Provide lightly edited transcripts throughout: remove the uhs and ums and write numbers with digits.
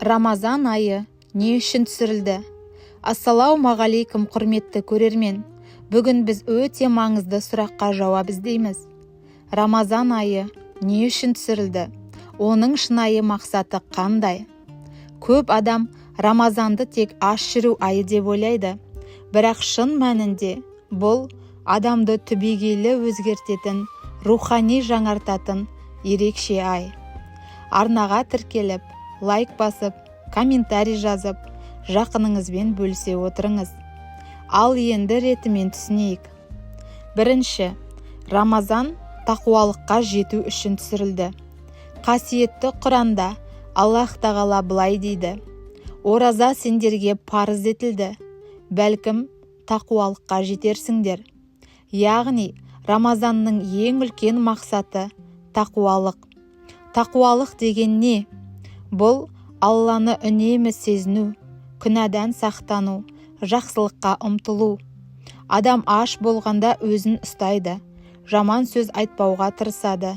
Рамазан айы не үшін түсірілді? Ассалаумағалейкум құрметті көрермен. Бүгін біз өте маңызды сұраққа жауап іздейміз. Рамазан айы не үшін түсірілді? Оның шынайы мақсаты қандай? Көп адам Рамазанды тек аш жүру айы деп ойлайды. Бірақ шын мәнінде бұл адамды түбегейлі өзгертетін, рухани жаңартатын ерекше ай. Арнаға тіркеліп, лайк басып, комментарий жазып, жақыныңызбен бөлісе отырыңыз. Ал енді ретімен түсінейік. Бірінші, Рамазан тақуалыққа жету үшін түсірілді. Қасиетті Құранда Аллах тағала былай дейді: ораза сендерге парыз етілді, бәлкім тақуалыққа жетерсіңдер. Яғни Рамазанның ең үлкен мақсаты тақуалық. Тақуалық деген не? Бұл Алланы үнемі сезіну, күнәдан сақтану, жақсылыққа ұмтылу. Адам аш болғанда өзін ұстайды, жаман сөз айтпауға тырысады,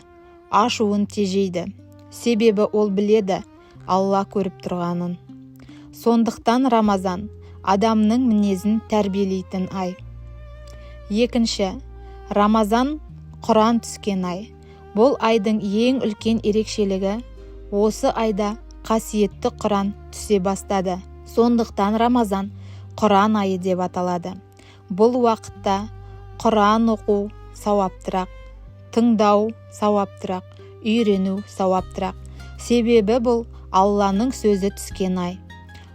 ашуын тежейді. Себебі ол біледі, Алла көріп тұрғанын. Сондықтан Рамазан адамның мінезін тәрбиелейтін ай. Екінші, Рамазан Құран түскен ай. Бұл айдың ең үлкен ерекшелігі осы айда қасиетті Құран түсе бастады. Сондықтан Рамазан Құран айы деп аталады. Бұл уақытта Құран оқу сауаптырақ, тыңдау сауаптырақ, үйрену сауаптырақ. Себебі бұл Алланың сөзі түскен ай.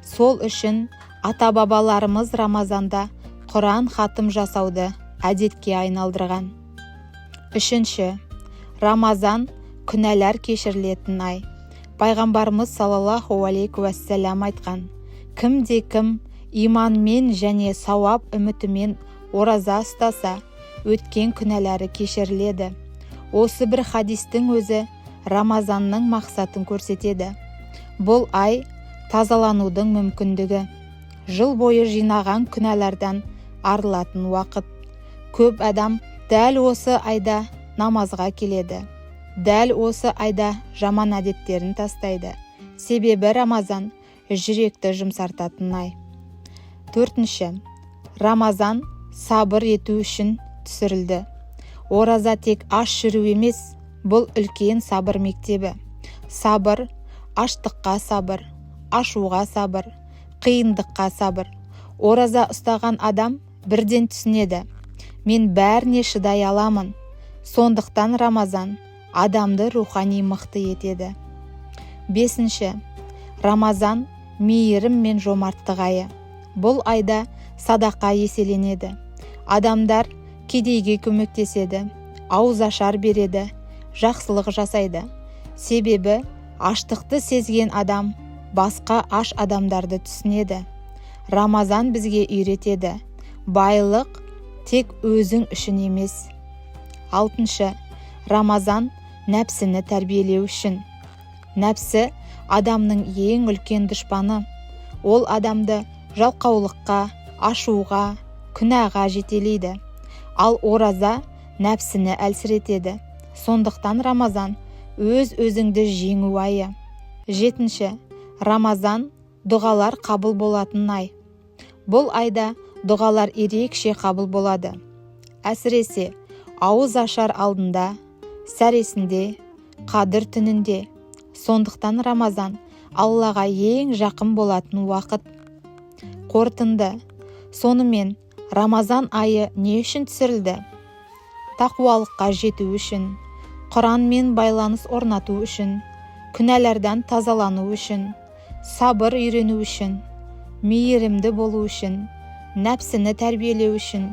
Сол үшін ата-бабаларымыз Рамазанда Құран хатым жасауды әдетке айналдырған. Үшінші, Рамазан күнәлар кешірілетін ай. Пайғамбарымыз саллаллаху алейхи уассалам айтқан: кімде-кім иманмен және сауап үмітімен ораза ұстаса, өткен күнәлары кешіріледі. Осы бір хадистің өзі Рамазанның мақсатын көрсетеді. Бұл ай тазаланудың мүмкіндігі, жыл бойы жинаған күнәлардан арылатын уақыт. Көп адам дәл осы айда намазға келеді. Дәл осы айда жаман әдеттерін тастайды. Себебі Рамазан жүректі жұмсартатын ай. Төртінші, Рамазан сабыр ету үшін түсірілді. Ораза тек аш жүру емес, бұл үлкен сабыр мектебі. Сабыр, аштыққа сабыр, ашуға сабыр, қиындыққа сабыр. Ораза ұстаған адам бірден түсінеді: мен бәріне шыдай аламын. Сондықтан Рамазан адамды рухани мықты етеді. Бесінші, Рамазан мейірім мен жомарттық айы. Бұл айда садақа еселенеді. Адамдар кедейге көмектеседі, ауызашар береді, жақсылық жасайды. Себебі аштықты сезген адам басқа аш адамдарды түсінеді. Рамазан бізге үйретеді: байлық тек өзің үшін емес. Алтыншы, Рамазан нәпсіні тәрбиелеу үшін. Нәпсі адамның ең үлкен дұшпаны. Ол адамды жалқаулыққа, ашуға, күнәға жетелейді. Ал ораза нәпсіні әлсіретеді. Сондықтан Рамазан өз-өзіңді жеңу айы. Жетінші, Рамазан дұғалар қабыл болатын ай. Бұл айда дұғалар ерекше қабыл болады. Әсіресе ауыз ашар алдында, сәресінде, қадір түнінде. Сондықтан Рамазан Аллаға ең жақын болатын уақыт. Қорытынды. Сонымен Рамазан айы не үшін түсірілді? Тақуалыққа жету үшін, Құранмен байланыс орнату үшін, күнәлардан тазалану үшін, сабыр үйрену үшін, мейірімді болу үшін, нәпсіні тәрбиелеу үшін,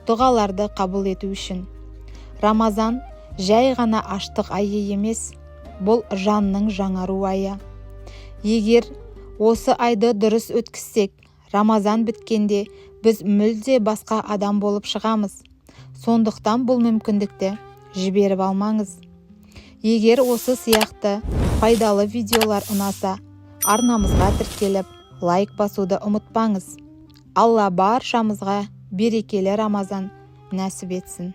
дұғаларды қабыл ету үшін. Рамазан жай ғана аштық айы емес, бұл жанның жаңару айы. Егер осы айды дұрыс өткізсек, Рамазан біткенде біз мүлде басқа адам болып шығамыз. Сондықтан бұл мүмкіндікті жіберіп алмаңыз. Егер осы сияқты пайдалы видеолар ұнаса, арнамызға тіркеліп, лайк басуды ұмытпаңыз. Алла баршамызға берекелі Рамазан нәсіп етсін.